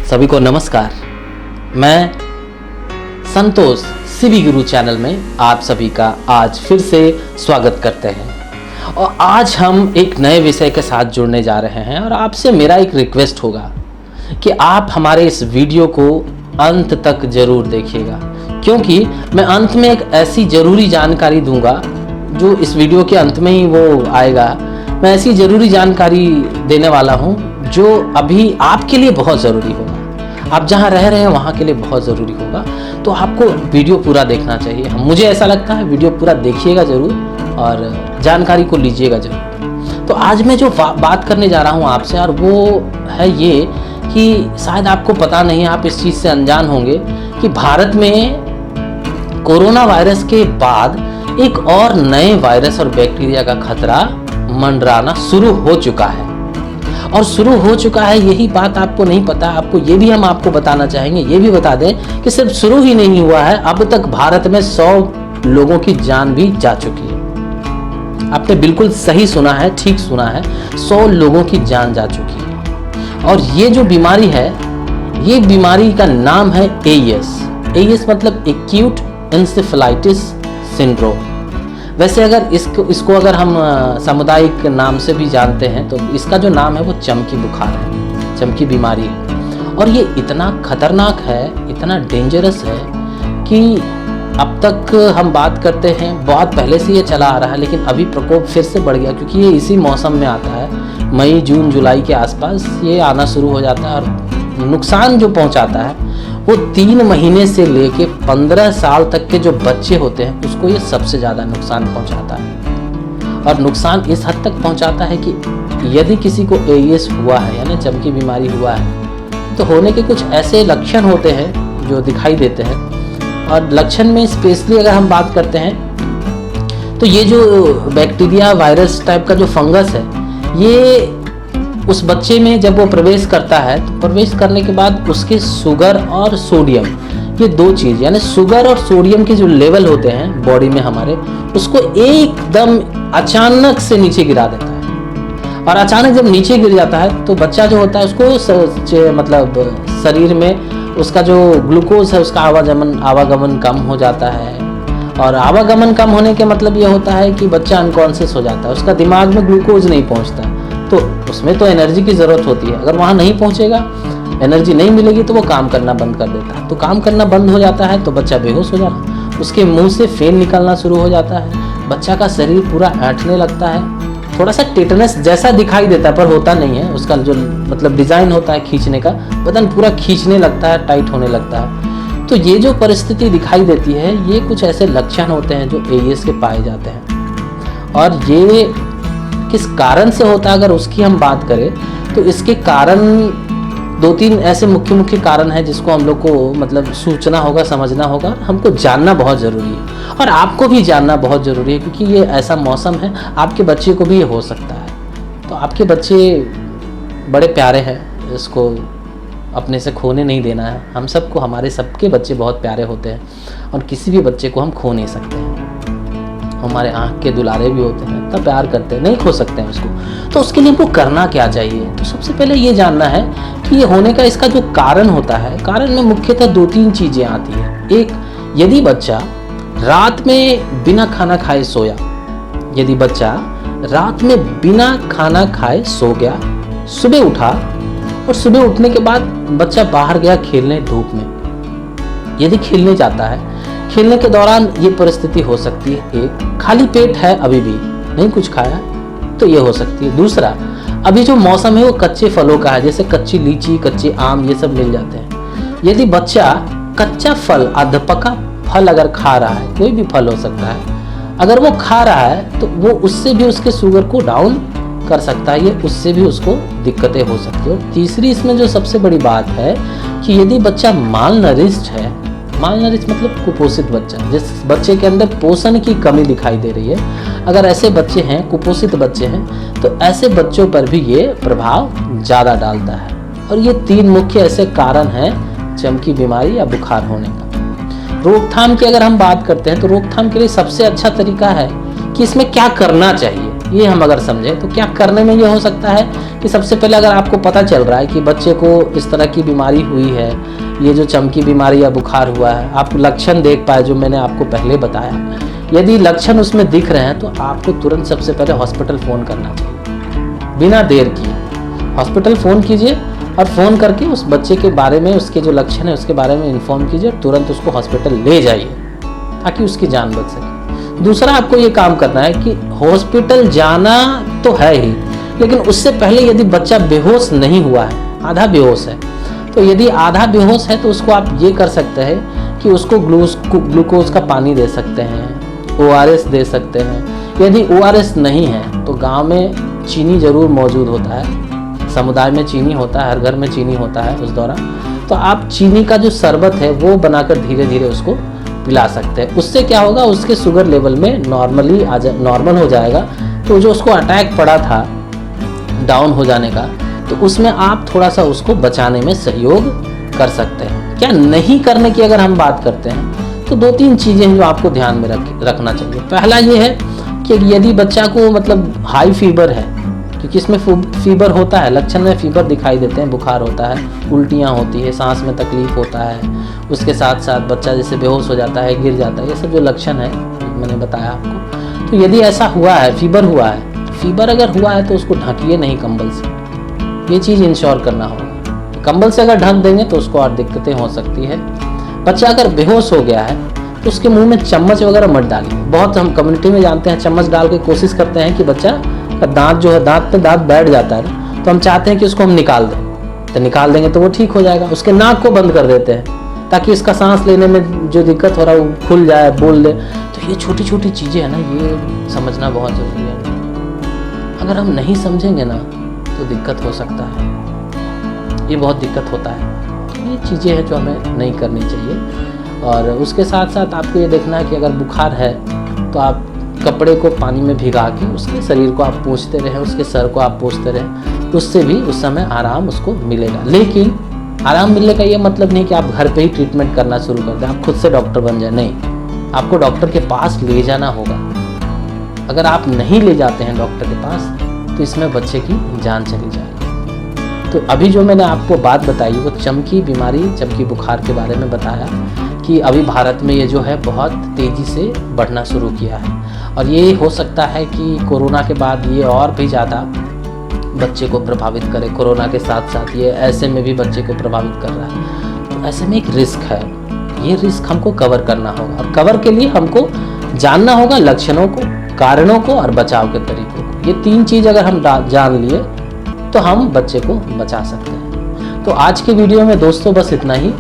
सभी को नमस्कार। मैं संतोष सीबी गुरु चैनल में आप सभी का आज फिर से स्वागत करते हैं और आज हम एक नए विषय के साथ जुड़ने जा रहे हैं और आपसे मेरा एक रिक्वेस्ट होगा कि आप हमारे इस वीडियो को अंत तक जरूर देखिएगा, क्योंकि मैं अंत में एक ऐसी ज़रूरी जानकारी दूंगा जो इस वीडियो के अंत में ही वो आएगा। मैं ऐसी ज़रूरी जानकारी देने वाला हूँ जो अभी आपके लिए बहुत ज़रूरी होगा। आप जहाँ रह रहे हैं वहाँ के लिए बहुत ज़रूरी होगा, तो आपको वीडियो पूरा देखना चाहिए। मुझे ऐसा लगता है वीडियो पूरा देखिएगा ज़रूर और जानकारी को लीजिएगा ज़रूर। तो आज मैं जो बात करने जा रहा हूँ आपसे, और वो है ये कि शायद आपको पता नहीं है, आप इस चीज़ से अनजान होंगे कि भारत में कोरोना वायरस के बाद एक और नए वायरस और बैक्टीरिया का खतरा मंडराना शुरू हो चुका है। और शुरू हो चुका है, यही बात आपको नहीं पता। आपको ये भी हम आपको बताना चाहेंगे, ये भी बता दें कि सिर्फ शुरू ही नहीं हुआ है, अब तक भारत में 100 लोगों की जान भी जा चुकी है। आपने बिल्कुल सही सुना है, ठीक सुना है, 100 लोगों की जान जा चुकी है। और ये जो बीमारी है, ये बीमारी का नाम है एईएस मतलब एक्यूट एन्सेफेलाइटिस सिंड्रोम। वैसे अगर इसको अगर हम सामुदायिक नाम से भी जानते हैं तो इसका जो नाम है वो चमकी बुखार है, चमकी बीमारी है। और ये इतना खतरनाक है, इतना डेंजरस है कि अब तक हम बात करते हैं, बहुत पहले से ये चला आ रहा है, लेकिन अभी प्रकोप फिर से बढ़ गया, क्योंकि ये इसी मौसम में आता है। मई जून जुलाई के आसपास ये आना शुरू हो जाता है और नुकसान जो पहुँचाता है वो 3 महीने से लेके 15 साल तक के जो बच्चे होते हैं उसको ये सबसे ज़्यादा नुकसान पहुंचाता है। और नुकसान इस हद तक पहुंचाता है कि यदि किसी को एईएस हुआ है यानी चमकी बीमारी हुआ है तो होने के कुछ ऐसे लक्षण होते हैं जो दिखाई देते हैं। और लक्षण में स्पेशली अगर हम बात करते हैं तो ये जो बैक्टीरिया वायरस टाइप का जो फंगस है, ये उस बच्चे में जब वो प्रवेश करता है तो प्रवेश करने के बाद उसके शुगर और सोडियम, ये 2 चीज़ यानी शुगर और सोडियम के जो लेवल होते हैं बॉडी में हमारे, उसको एकदम अचानक से नीचे गिरा देता है। और अचानक जब नीचे गिर जाता है तो बच्चा जो होता है उसको मतलब शरीर में उसका जो ग्लूकोज है उसका आवागमन कम हो जाता है। और आवागमन कम होने के मतलब ये होता है कि बच्चा अनकॉन्शियस हो जाता है, उसका दिमाग में ग्लूकोज नहीं पहुँचता, तो उसमें तो एनर्जी की ज़रूरत होती है। अगर वहाँ नहीं पहुँचेगा, एनर्जी नहीं मिलेगी तो वो काम करना बंद कर देता है। तो काम करना बंद हो जाता है तो बच्चा बेहोश हो जाता है, उसके मुंह से फेन निकलना शुरू हो जाता है, बच्चा का शरीर पूरा ऐंठने लगता है, थोड़ा सा टेटनस जैसा दिखाई देता है पर होता नहीं है। उसका जो मतलब डिज़ाइन होता है खींचने का, बदन पूरा खींचने लगता है, टाइट होने लगता है। तो ये जो परिस्थिति दिखाई देती है, ये कुछ ऐसे लक्षण होते हैं जो एईएस के पाए जाते हैं। और ये किस कारण से होता है अगर उसकी हम बात करें तो इसके कारण 2-3 ऐसे मुख्य कारण हैं जिसको हम लोग को मतलब सोचना होगा, समझना होगा, हमको जानना बहुत ज़रूरी है। और आपको भी जानना बहुत ज़रूरी है, क्योंकि ये ऐसा मौसम है, आपके बच्चे को भी ये हो सकता है। तो आपके बच्चे बड़े प्यारे हैं, इसको अपने से खोने नहीं देना है। हम सबको, हमारे सबके बच्चे बहुत प्यारे होते हैं और किसी भी बच्चे को हम खो नहीं सकते हैं। हमारे आँख के दुलारे भी होते हैं, इतना प्यार करते हैं, नहीं खो सकते हैं उसको। तो उसके लिए हमको करना क्या चाहिए? तो सबसे पहले ये जानना है कि ये होने का इसका जो कारण होता है, कारण में मुख्यतः 2-3 चीज़ें आती हैं। एक, यदि बच्चा रात में बिना खाना खाए सोया, यदि बच्चा रात में बिना खाना खाए सो गया, सुबह उठा और सुबह उठने के बाद बच्चा बाहर गया खेलने धूप में, यदि खेलने जाता है, खेलने के दौरान ये परिस्थिति हो सकती है। एक, खाली पेट है, अभी भी नहीं कुछ खाया, तो ये हो सकती है। दूसरा, अभी जो मौसम है वो कच्चे फलों का है, जैसे कच्ची लीची, कच्चे आम, ये सब मिल जाते हैं। यदि बच्चा कच्चा फल, अधपका फल अगर खा रहा है, कोई भी फल हो सकता है, अगर वो खा रहा है तो वो उससे भी उसके शुगर को डाउन कर सकता है, ये उससे भी उसको दिक्कतें हो सकती है। और तीसरी इसमें जो सबसे बड़ी बात है कि यदि बच्चा माल नरिश्ड है, माल नरिश मतलब कुपोषित बच्चा, जिस बच्चे के अंदर पोषण की कमी दिखाई दे रही है, अगर ऐसे बच्चे हैं, कुपोषित बच्चे हैं, तो ऐसे बच्चों पर भी ये प्रभाव ज़्यादा डालता है। और ये 3 मुख्य ऐसे कारण हैं चमकी बीमारी या बुखार होने का। रोकथाम की अगर हम बात करते हैं तो रोकथाम के लिए सबसे अच्छा तरीका है कि इसमें क्या करना चाहिए। ये हम अगर समझें तो क्या करने में ये हो सकता है कि सबसे पहले अगर आपको पता चल रहा है कि बच्चे को इस तरह की बीमारी हुई है, ये जो चमकी बीमारी या बुखार हुआ है, आप लक्षण देख पाए जो मैंने आपको पहले बताया, यदि लक्षण उसमें दिख रहे हैं तो आपको तुरंत सबसे पहले हॉस्पिटल फ़ोन करना चाहिए, बिना देर किए हॉस्पिटल फ़ोन कीजिए और फ़ोन करके उस बच्चे के बारे में, उसके जो लक्षण है उसके बारे में इन्फॉर्म कीजिए, तुरंत उसको हॉस्पिटल ले जाइए ताकि उसकी जान बच सके। दूसरा आपको ये काम करना है कि हॉस्पिटल जाना तो है ही, लेकिन उससे पहले यदि बच्चा बेहोश नहीं हुआ है, आधा बेहोश है, तो यदि आधा बेहोश है तो उसको आप ये कर सकते हैं कि उसको ग्लूकोज का पानी दे सकते हैं, ORS दे सकते हैं। यदि ORS नहीं है तो गांव में चीनी ज़रूर मौजूद होता है, समुदाय में चीनी होता है, हर घर में चीनी होता है उस दौरान, तो आप चीनी का जो शरबत है वो बनाकर धीरे धीरे उसको पिला सकते हैं। उससे क्या होगा, उसके शुगर लेवल में नॉर्मल हो जाएगा। तो जो उसको अटैक पड़ा था डाउन हो जाने का, तो उसमें आप थोड़ा सा उसको बचाने में सहयोग कर सकते हैं। क्या नहीं करने की अगर हम बात करते हैं तो 2-3 चीज़ें हैं जो आपको ध्यान में रखना चाहिए। पहला ये है कि यदि बच्चा को मतलब हाई फीवर है, क्योंकि इसमें फीवर होता है, लक्षण में फीवर दिखाई देते हैं, बुखार होता है, उल्टियाँ होती है, सांस में तकलीफ होता है, उसके साथ साथ बच्चा जैसे बेहोश हो जाता है, गिर जाता है, ये सब जो लक्षण है मैंने बताया आपको। तो यदि ऐसा हुआ है, फीवर हुआ है, फीवर अगर हुआ है तो उसको ढकिए नहीं कंबल से, ये चीज़ इंश्योर करना होगा। कंबल से अगर ढक देंगे तो उसको और दिक्कतें हो सकती है। बच्चा अगर बेहोश हो गया है तो उसके मुंह में चम्मच वगैरह मत डालिए। बहुत हम कम्युनिटी में जानते हैं, चम्मच डाल के कोशिश करते हैं कि बच्चा का दांत जो है, दांत पे दांत बैठ जाता है ना, तो हम चाहते हैं कि उसको हम निकाल दें, तो निकाल देंगे तो वो ठीक हो जाएगा। उसके नाक को बंद कर देते हैं ताकि इसका सांस लेने में जो दिक्कत हो रहा है वो खुल जाए, बोल दे। तो ये छोटी छोटी चीज़ें हैं ना, ये समझना बहुत ज़रूरी है। अगर हम नहीं समझेंगे ना तो दिक्कत हो सकता है, ये बहुत दिक्कत होता है। ये चीज़ें हैं जो हमें नहीं करनी चाहिए। और उसके साथ साथ आपको ये देखना है कि अगर बुखार है तो आप कपड़े को पानी में भिगा के उसके शरीर को आप पोंछते रहें, उसके सर को आप पोंछते रहें, उससे भी उस समय आराम उसको मिलेगा। लेकिन आराम मिलने का ये मतलब नहीं कि आप घर पे ही ट्रीटमेंट करना शुरू कर दें, आप खुद से डॉक्टर बन जाए, नहीं, आपको डॉक्टर के पास ले जाना होगा। अगर आप नहीं ले जाते हैं डॉक्टर के पास तो इसमें बच्चे की जान चली जाएगी। तो अभी जो मैंने आपको बात बताई वो चमकी बीमारी, चमकी बुखार के बारे में बताया कि अभी भारत में ये जो है बहुत तेज़ी से बढ़ना शुरू किया है, और ये हो सकता है कि कोरोना के बाद ये और भी ज़्यादा बच्चे को प्रभावित करे। कोरोना के साथ साथ ये ऐसे में भी बच्चे को प्रभावित कर रहा है, तो ऐसे में एक रिस्क है, ये रिस्क हमको कवर करना होगा। और कवर के लिए हमको जानना होगा लक्षणों को, कारणों को और बचाव के तरीकों को। ये 3 चीज़ अगर हम जान लिए तो हम बच्चे को बचा सकते हैं। तो आज के वीडियो में दोस्तों बस इतना ही।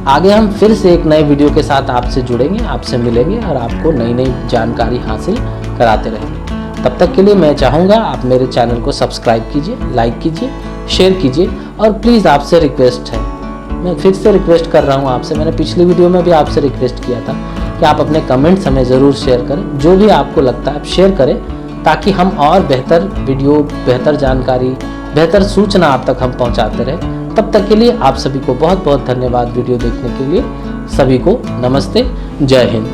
आगे हम फिर से एक नए वीडियो के साथ आपसे जुड़ेंगे, आपसे मिलेंगे और आपको नई नई जानकारी हासिल कराते रहेंगे। तब तक के लिए मैं चाहूँगा आप मेरे चैनल को सब्सक्राइब कीजिए, लाइक कीजिए, शेयर कीजिए, और प्लीज़ आपसे रिक्वेस्ट है, मैं फिर से रिक्वेस्ट कर रहा हूँ आपसे, मैंने पिछली वीडियो में भी आपसे रिक्वेस्ट किया था कि आप अपने कमेंट्स हमें ज़रूर शेयर करें। जो भी आपको लगता है आप शेयर करें, ताकि हम और बेहतर वीडियो, बेहतर जानकारी, बेहतर सूचना आप तक हम पहुंचाते रहे। तब तक के लिए आप सभी को बहुत बहुत धन्यवाद वीडियो देखने के लिए। सभी को नमस्ते, जय हिंद।